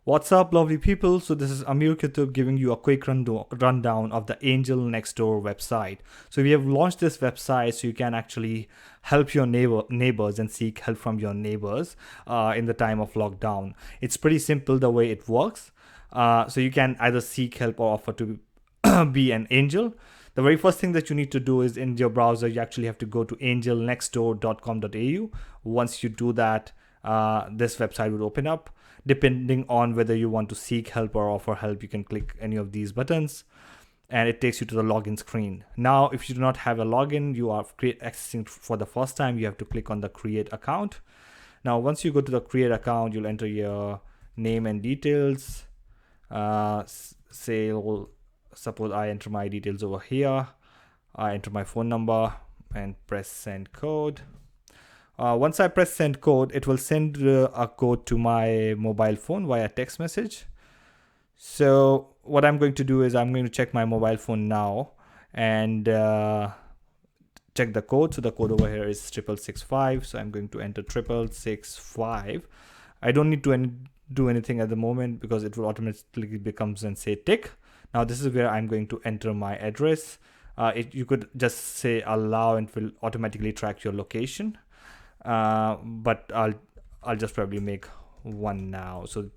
What's up, lovely people? So this is Amir Kutub giving you a quick rundown of the Angel Next Door website. So we have launched this website so you can actually help your neighbors and seek help from your neighbors in the time of lockdown. It's pretty simple the way it works. So you can either seek help or offer to be an angel. The very first thing that you need to do is in your browser, you actually have to go to angelnextdoor.com.au. Once you do that, this website will open up. Depending on whether you want to seek help or offer help, you can click any of these buttons and it takes you to the login screen. Now, if you do not have a login, you are accessing for the first time, you have to click on the create account. Now, once you go to the create account, you'll enter your name and details. Suppose I enter my details over here. I enter my phone number and press send code. Once I press send code, it will send a code to my mobile phone via text message. So what I'm going to do is I'm going to check my mobile phone now and check the code. So the code over here is 6665. So I'm going to enter 6665. I don't need to do anything at the moment because it will automatically becomes and say tick. Now this is where I'm going to enter my address. You could just say allow and it will automatically track your location. But I'll just probably make one now. So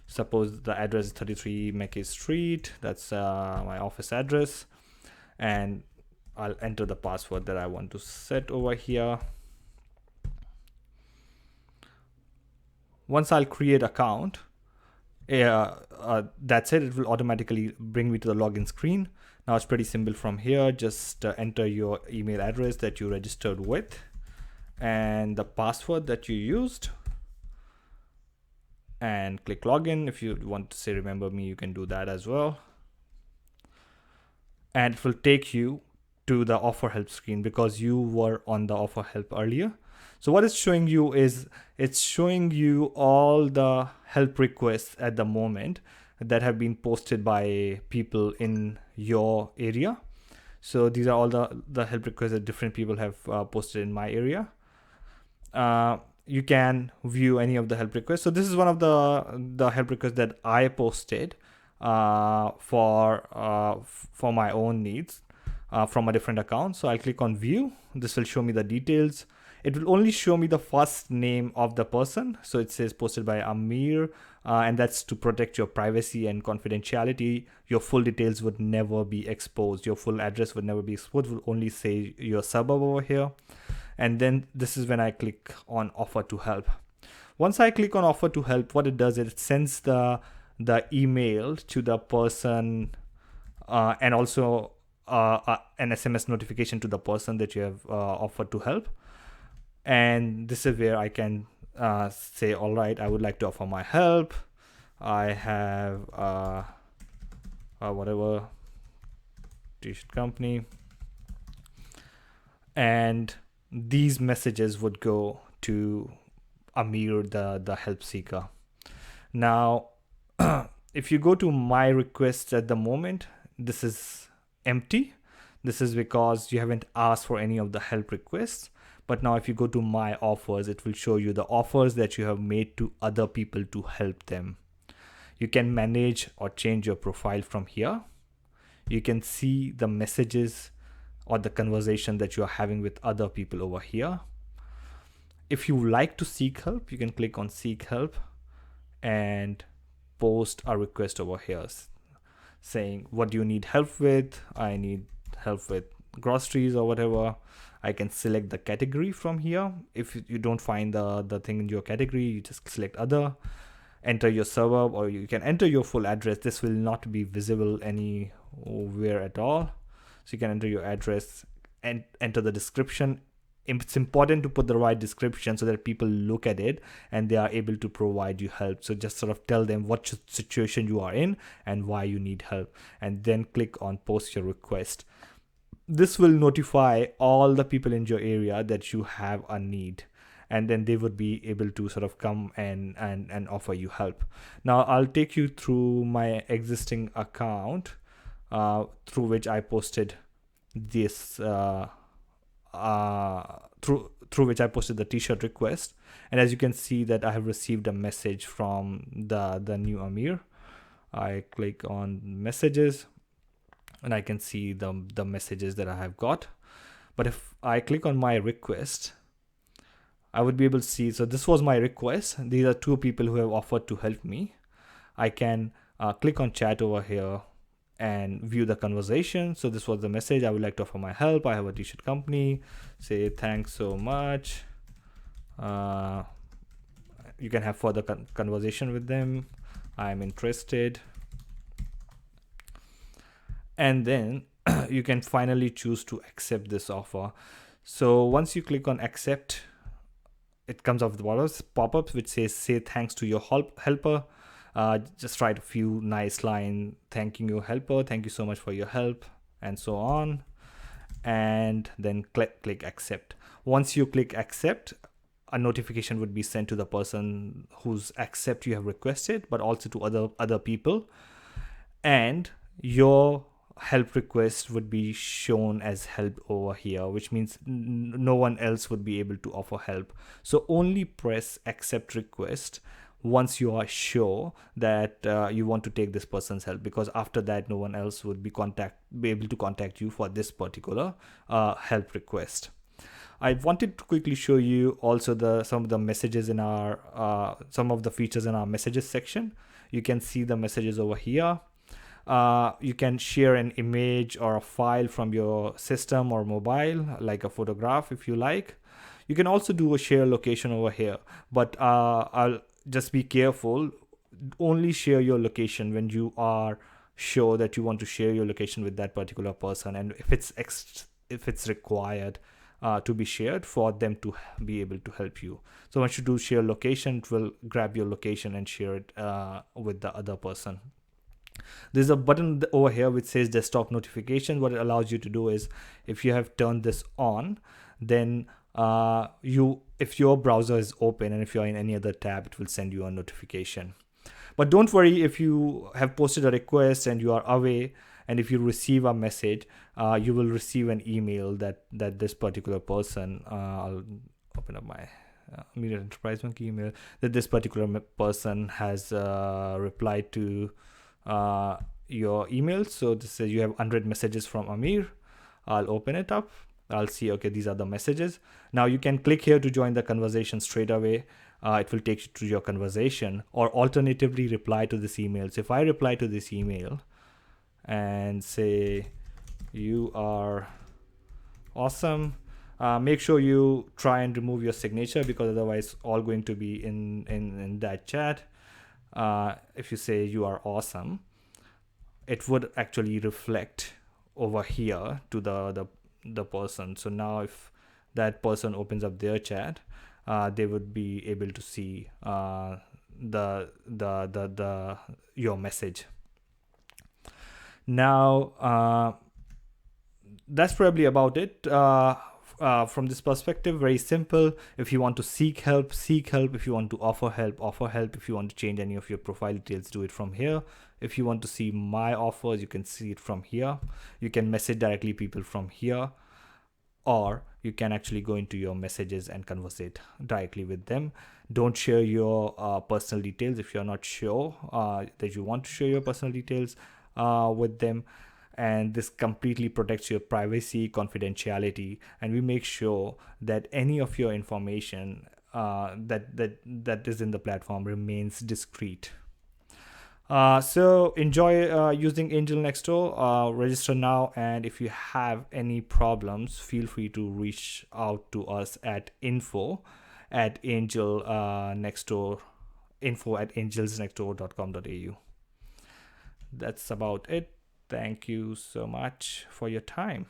suppose the address is 33 Mackay Street. That's my office address, and I'll enter the password that I want to set over here. Once I'll create account, that's it. It will automatically bring me to the login screen. Now it's pretty simple from here. Just enter your email address that you registered with and the password that you used and click login. If you want to say remember me, you can do that as well, and it will take you to the offer help screen because you were on the offer help earlier. So what it's showing you is it's showing you all the help requests at the moment that have been posted by people in your area. So these are all the help requests that different people have posted in my area. You can view any of the help requests. So this is one of the help requests that I posted for my own needs from a different account. So I'll click on view. This will show me the details. It will only show me the first name of the person. So it says posted by Amir, and that's to protect your privacy and confidentiality. Your full details would never be exposed. Your full address would never be exposed. It will only say your suburb over here. And then this is when I click on offer to help. Once I click on offer to help, what it does is it sends the email to the person and also an SMS notification to the person that you have offered to help. And this is where I can say, all right, I would like to offer my help. I have whatever t-shirt company, and these messages would go to Amir, the help seeker. Now, if you go to my requests at the moment, this is empty. This is because you haven't asked for any of the help requests. But now if you go to my offers, it will show you the offers that you have made to other people to help them. You can manage or change your profile from here. You can see the messages or the conversation that you are having with other people over here. If you like to seek help, you can click on seek help and post a request over here saying, what do you need help with? I need help with groceries or whatever. I can select the category from here. If you don't find the thing in your category, you just select other, enter your suburb, or you can enter your full address. This will not be visible anywhere at all. So you can enter your address and enter the description. It's important to put the right description so that people look at it and they are able to provide you help. So just sort of tell them what situation you are in and why you need help, and then click on post your request. This will notify all the people in your area that you have a need, and then they would be able to sort of come and offer you help. Now I'll take you through my existing account through which I posted this through through which I posted the t-shirt request. And as you can see that I have received a message from the new Amir. I click on messages and I can see the messages that I have got. But if I click on my request, I would be able to see, so this was my request. These are two people who have offered to help me. I can click on chat over here and view the conversation. So this was the message: I would like to offer my help. I have a t-shirt company. Say thanks so much. You can have further conversation with them. I'm interested. And then you can finally choose to accept this offer. So once you click on accept, it comes up with pop-ups which says say thanks to your helper. Just write a few nice line thanking your helper, thank you so much for your help, and so on. And then click accept. Once you click accept, a notification would be sent to the person whose accept you have requested, but also to other people. And your help request would be shown as help over here, which means no one else would be able to offer help. So only press accept request once you are sure that you want to take this person's help, because after that no one else would be able to contact you for this particular help request. I wanted to quickly show you also some of the messages in our some of the features in our messages section. You can see the messages over here. You can share an image or a file from your system or mobile, like a photograph if you like. You can also do a share location over here, but I'll just be careful. Only share your location when you are sure that you want to share your location with that particular person, and if it's required to be shared for them to be able to help you. So once you do share location, it will grab your location and share it with the other person. There's a button over here which says desktop notification. What it allows you to do is, if you have turned this on, then if your browser is open and if you're in any other tab, it will send you a notification. But don't worry if you have posted a request and you are away, and if you receive a message, you will receive an email that this particular person, I'll open up my Media Enterprise Monkey email, that this particular person has replied to your email. So this says you have 100 messages from Amir. I'll open it up. I'll see, okay, these are the messages. Now you can click here to join the conversation straight away. It will take you to your conversation, or alternatively reply to this email. So if I reply to this email and say you are awesome, make sure you try and remove your signature, because otherwise all going to be in that chat. If you say you are awesome, it would actually reflect over here to the person. So now if that person opens up their chat, they would be able to see your message. Now that's probably about it. From this perspective, very simple. If you want to seek help, seek help. If you want to offer help, offer help. If you want to change any of your profile details, do it from here. If you want to see my offers, you can see it from here. You can message directly people from here, or you can actually go into your messages and conversate directly with them. Don't share your personal details if you're not sure that you want to share your personal details with them. And this completely protects your privacy, confidentiality, and we make sure that any of your information that is in the platform remains discreet. So enjoy using Angel Next Door. Register now, and if you have any problems, feel free to reach out to us at info@angelsnextdoor.com.au. That's about it. Thank you so much for your time.